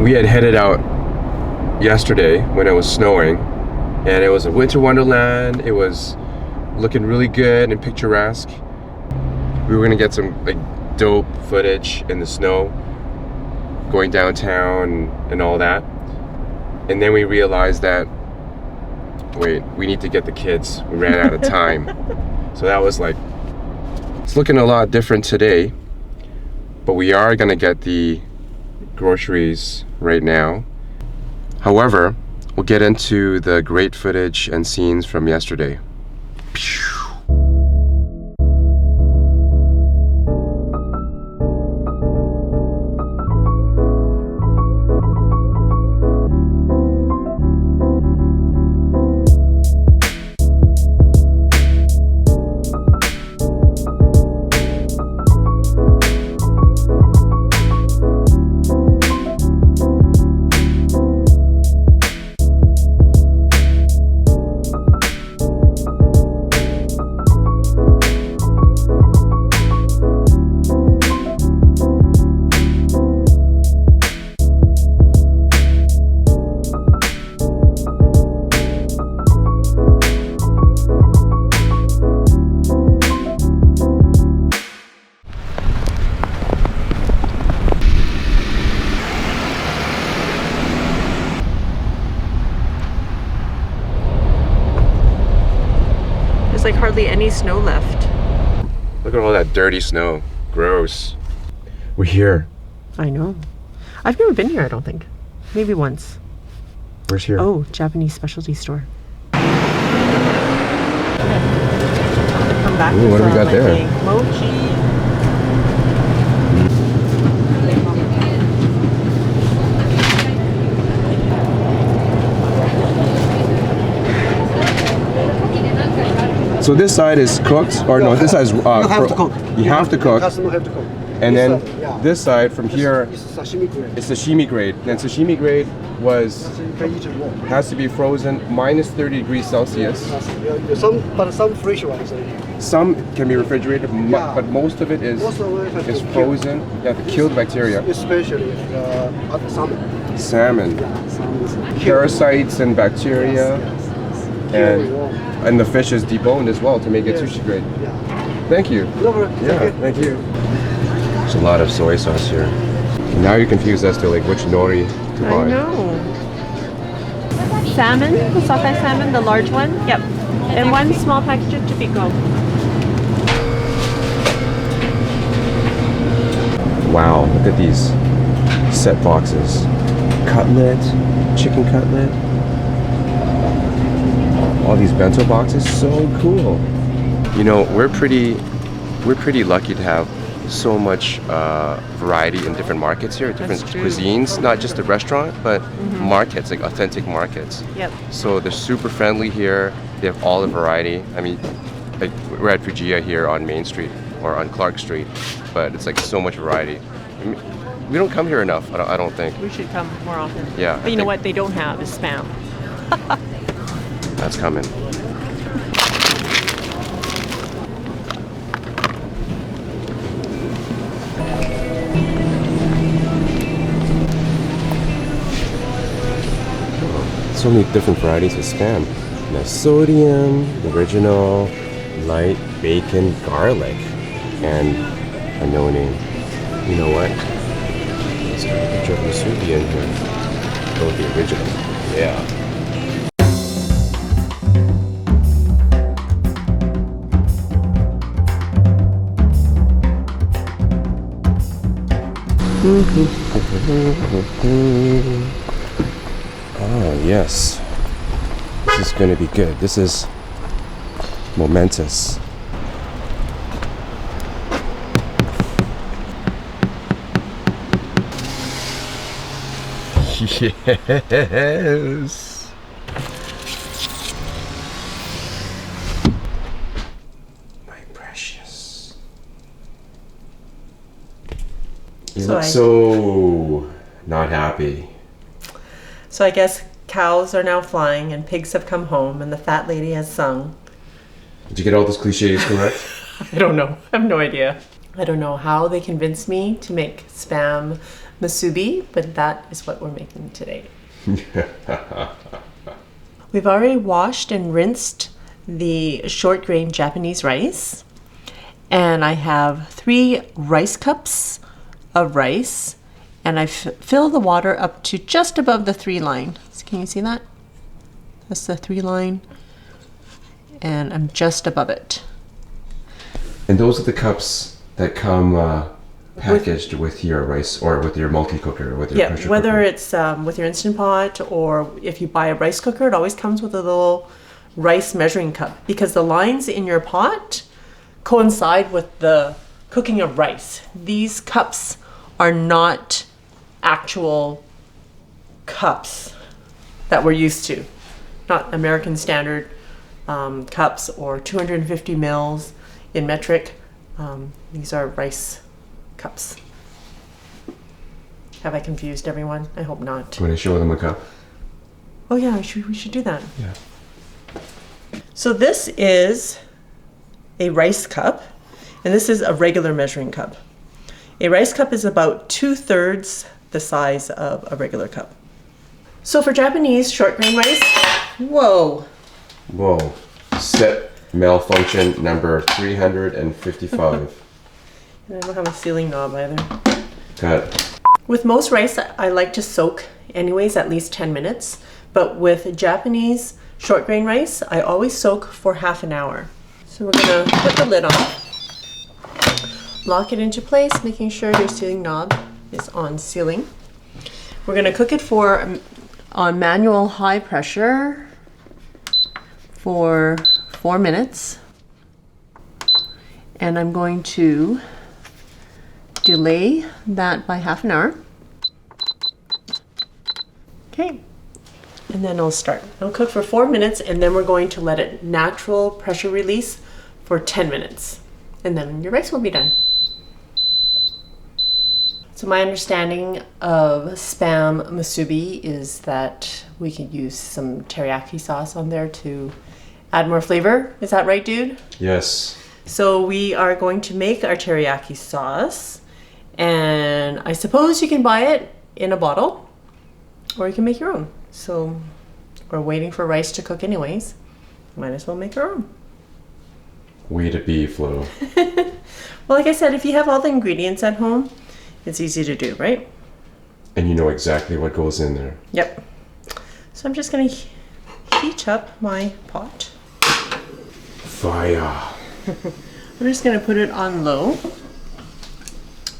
We had headed out yesterday when it was snowing, and it was a winter wonderland. It was looking really good and picturesque. We were gonna get some like dope footage in the snow, going downtown and all that. And then we realized that, wait, we need to get the kids. We ran out of time. So that was like, it's looking a lot different today, but we are gonna get the groceries right now. However, we'll get into the great footage and scenes from yesterday. Like hardly any snow left. Look at all that dirty snow. Gross. We're here. I know. I've never been here, I don't think. Maybe once. Where's here? Oh, Japanese specialty store. Come back. Ooh, what do we got there? Mochi. So this side is cooked, or no, this side is You have to cook. You have to cook. Customer have to cook. And then This side, yeah. this side from here It's sashimi grade. is sashimi grade. And sashimi grade You can eat it raw. has to be frozen minus 30 degrees Celsius. Yeah, some fresh ones. Some can be refrigerated, Yeah. but most of it is Most of it has been frozen. You have to kill the bacteria. Especially salmon. Salmon, Salmon is parasites and bacteria, Very raw. and the fish is deboned as well to make it Yes. sushi grade. Yeah. Thank you. No problem. Yeah, thank you. There's a lot of soy sauce here. Now you're confused as to like which nori to buy. I know. Salmon, the sockeye salmon, the large one. Yep. And one small package of tobiko. Wow, look at these set boxes. Cutlet, chicken cutlet. All these bento boxes, so cool. You know, we're pretty lucky to have so much variety in different markets here, different That's true. cuisines, not just a restaurant, but markets, like authentic markets. Yep. So they're super friendly here. They have all the variety. I mean, like we're at Fujiya here on Main Street or on Clark Street, but it's like so much variety. I mean, we don't come here enough, I don't think. We should come more often. Yeah, But you know what they don't have is Spam. That's coming. So many different varieties of Spam. Now sodium, original, light, bacon, garlic, and a no name. You know what? Let's have a picture of Musubi in here. Go with the original. Yeah. Oh yes, this is going to be good. This is momentous. Yes. My precious. You look so not happy. So I guess cows are now flying and pigs have come home and the fat lady has sung. Did you get all those cliches correct? I don't know. I have no idea. I don't know how they convinced me to make Spam Musubi, but that is what we're making today. We've already washed and rinsed the short grain Japanese rice, and I have 3 rice cups of rice, and I fill the water up to just above the 3 line. So can you see that? That's the 3 line, and I'm just above it. And those are the cups that come packaged with your rice or with your multi-cooker, with your pressure whether cooker. it's with your Instant Pot or if you buy a rice cooker, it always comes with a little rice measuring cup because the lines in your pot coincide with the cooking of rice. These cups are not actual cups that we're used to, not American standard cups or 250 mils in metric. These are rice cups. Have I confused everyone? I hope not. When I show them a cup. Oh yeah, we should do that. Yeah. So this is a rice cup, and this is a regular measuring cup. A rice cup is about 2/3 the size of a regular cup. So for Japanese short grain rice, whoa. Whoa. Set malfunction number 355. And I don't have a sealing knob either. Got it. With most rice, I like to soak anyways at least 10 minutes. But with Japanese short grain rice, I always soak for half an hour. So we're gonna put the lid on, lock it into place, making sure your sealing knob is on sealing. We're gonna cook it on manual high pressure for 4 minutes. And I'm going to delay that by half an hour. Okay, and then I'll start. It'll cook for 4 minutes, and then we're going to let it natural pressure release for 10 minutes. And then your rice will be done. So my understanding of Spam Musubi is that we could use some teriyaki sauce on there to add more flavor. Is that right, dude? Yes. So we are going to make our teriyaki sauce, and I suppose you can buy it in a bottle or you can make your own. So we're waiting for rice to cook anyways. Might as well make our own. Way to be, Flo. Well, like I said, if you have all the ingredients at home, it's easy to do, right? And you know exactly what goes in there. Yep. So I'm just gonna heat up my pot. Fire. I'm just gonna put it on low.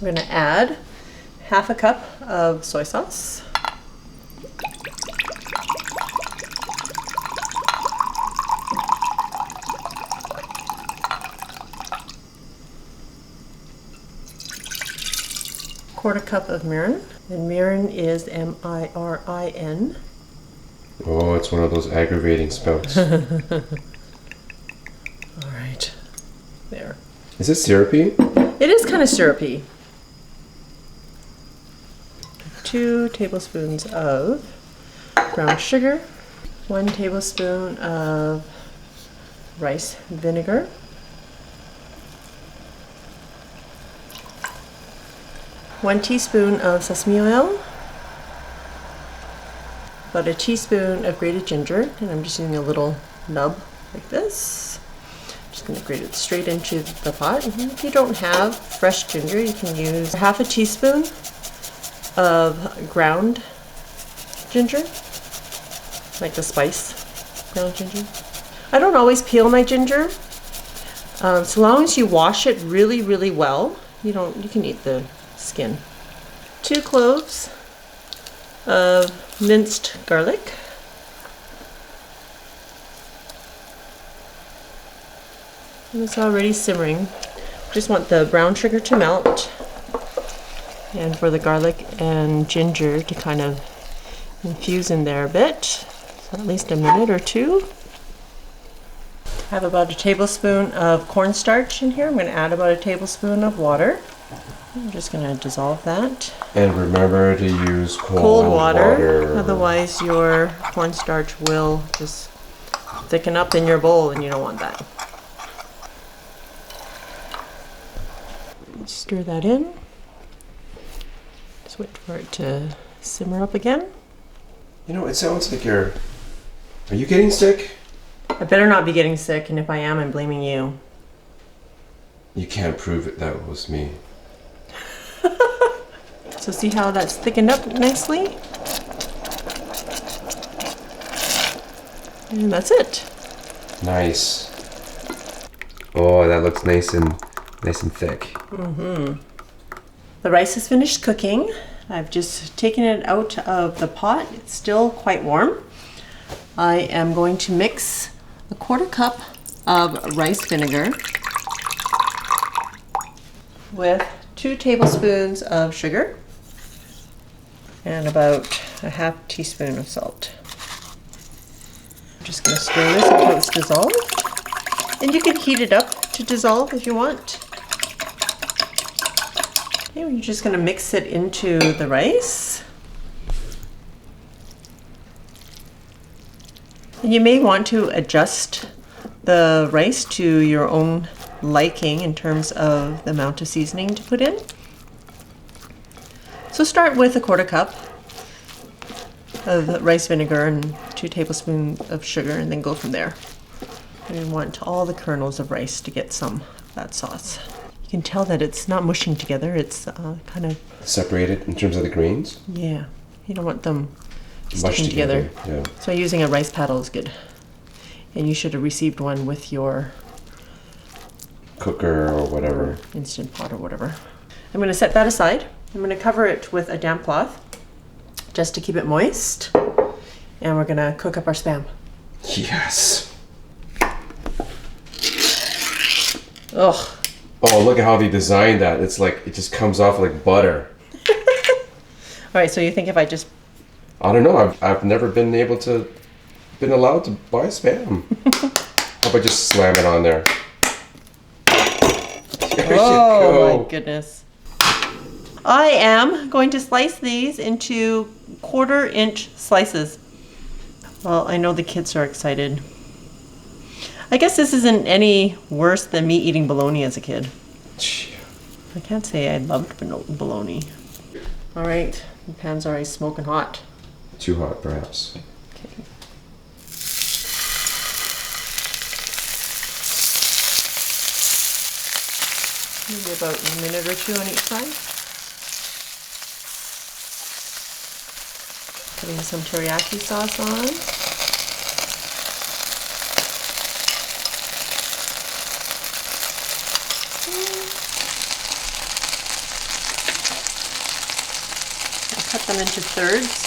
I'm gonna add half a cup of soy sauce. Quarter cup of mirin, and mirin is M-I-R-I-N. Oh, it's one of those aggravating spells. All right, there. Is it syrupy? It is kind of syrupy. 2 tablespoons of brown sugar, 1 tablespoon of rice vinegar, 1 teaspoon of sesame oil, about a teaspoon of grated ginger, and I'm just using a little nub like this. Just going to grate it straight into the pot. And if you don't have fresh ginger, you can use half a teaspoon of ground ginger, like the spice ground ginger. I don't always peel my ginger, so long as you wash it really, really well, you can eat the skin. 2 cloves of minced garlic. And it's already simmering. Just want the brown sugar to melt and for the garlic and ginger to kind of infuse in there a bit. So at least a minute or 2. I have about a tablespoon of cornstarch in here. I'm going to add about a tablespoon of water. I'm just going to dissolve that. And remember to use Cold water. Otherwise your cornstarch will just thicken up in your bowl and you don't want that. Stir that in. Just wait for it to simmer up again. You know, it sounds like you're... Are you getting sick? I better not be getting sick, and if I am, I'm blaming you. You can't prove it that was me. So see how that's thickened up nicely? And that's it. Nice. Oh, that looks nice and thick. Mm-hmm. The rice is finished cooking. I've just taken it out of the pot. It's still quite warm. I am going to mix a 1/4 cup of rice vinegar with 2 tablespoons of sugar and about a 1/2 teaspoon of salt. I'm just going to stir this until it's dissolved. And you can heat it up to dissolve if you want. Okay, you're just going to mix it into the rice. And you may want to adjust the rice to your own liking in terms of the amount of seasoning to put in. So start with a 1/4 cup of rice vinegar and 2 tablespoons of sugar, and then go from there. And you want all the kernels of rice to get some of that sauce. You can tell that it's not mushing together, it's kind of... Separated in terms of the grains? Yeah, you don't want them Mushed sticking together. Yeah. So using a rice paddle is good. And you should have received one with your Cooker or whatever. Instant Pot or whatever. I'm going to set that aside. I'm going to cover it with a damp cloth just to keep it moist. And we're going to cook up our Spam. Yes. Ugh. Oh, look at how they designed that. It's like, it just comes off like butter. All right, so you think if I just... I don't know. I've never been allowed to buy Spam. How about just slam it on there? There you Oh go. my goodness. I am going to slice these into 1/4 inch slices. Well, I know the kids are excited. I guess this isn't any worse than me eating bologna as a kid. I can't say I loved bologna. All right, the pan's already smoking hot. Too hot, perhaps. Okay. Maybe about a minute or 2 on each side. Putting some teriyaki sauce on. I'll cut them into thirds.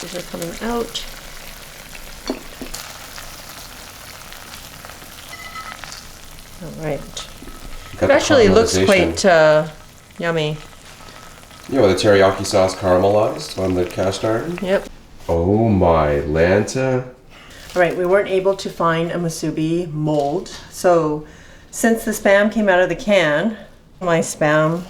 These are coming out. All right. It actually looks quite yummy. You know, the teriyaki sauce caramelized on the cast iron? Yep. Oh my Lanta. All right, we weren't able to find a musubi mold. So since the Spam came out of the can, my Spam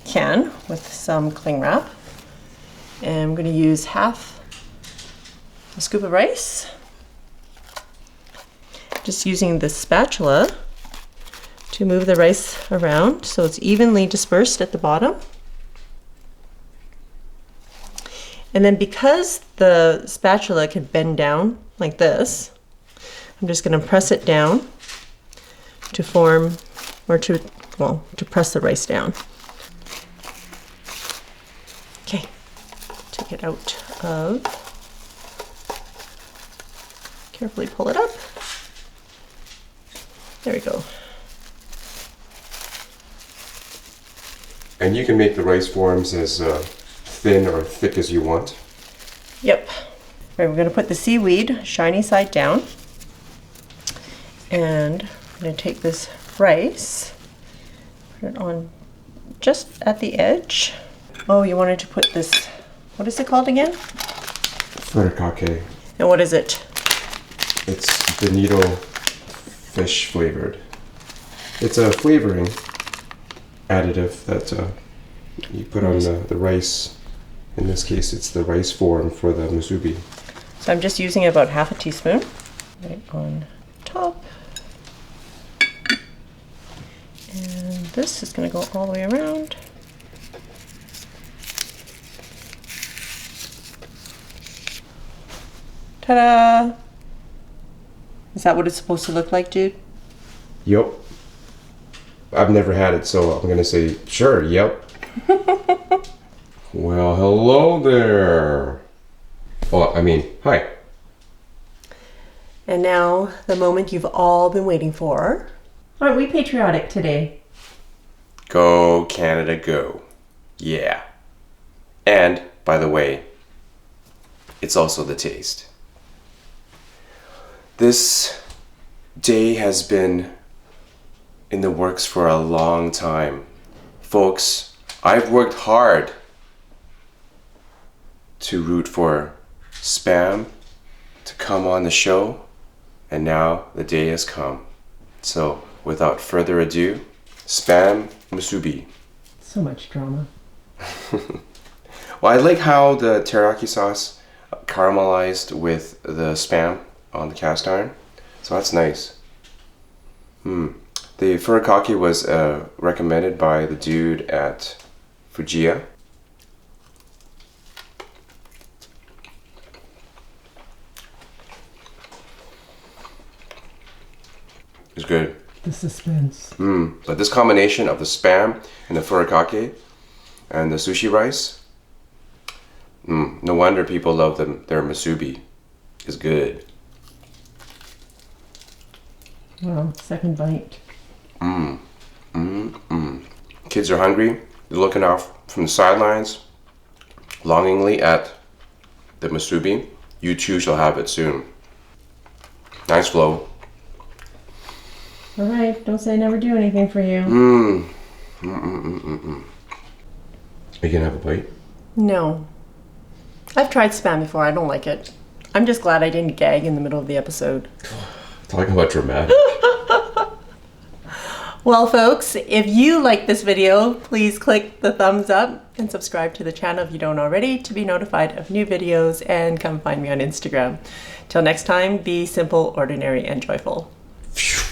can with some cling wrap. And I'm going to use 1/2 a scoop of rice. Just using the spatula to move the rice around so it's evenly dispersed at the bottom. And then because the spatula can bend down like this, I'm just going to press it down to form, or to press the rice down. Okay. Take it out of, carefully pull it up. There we go. And you can make the rice forms as thin or thick as you want. Yep. All right, we're going to put the seaweed shiny side down. And I'm going to take this rice, put it on just at the edge. Oh, you wanted to put this, what is it called again? Teriyaki. And what is it? It's bonito fish flavored. It's a flavoring. additive that you put on the rice. In this case, it's the rice form for the musubi. So I'm just using about half a teaspoon right on top. And this is going to go all the way around. Ta-da! Is that what it's supposed to look like, Jude? Yep. I've never had it, so I'm gonna say sure. Yep. Well, hello there. Oh, I mean, hi. And now the moment you've all been waiting for. Aren't we patriotic today? Go Canada, go. Yeah. And by the way, it's also the taste. This day has been in the works for a long time. Folks, I've worked hard to root for Spam to come on the show, and now the day has come. So, without further ado, Spam Musubi. So much drama. Well, I like how the teriyaki sauce caramelized with the Spam on the cast iron. So that's nice. The furikake was recommended by the dude at Fujiya. It's good. The suspense. But this combination of the Spam and the furikake and the sushi rice, no wonder people love them. Their musubi is good. Well, second bite. Kids are hungry. They're looking off from the sidelines, longingly at the musubi. You too shall have it soon. Nice flow. All right, don't say I never do anything for you. Are you gonna have a bite? No. I've tried Spam before. I don't like it. I'm just glad I didn't gag in the middle of the episode. Talking about dramatic. Well, folks, if you like this video, please click the thumbs up and subscribe to the channel if you don't already to be notified of new videos, and come find me on Instagram. Till next time, be simple, ordinary, and joyful. Phew.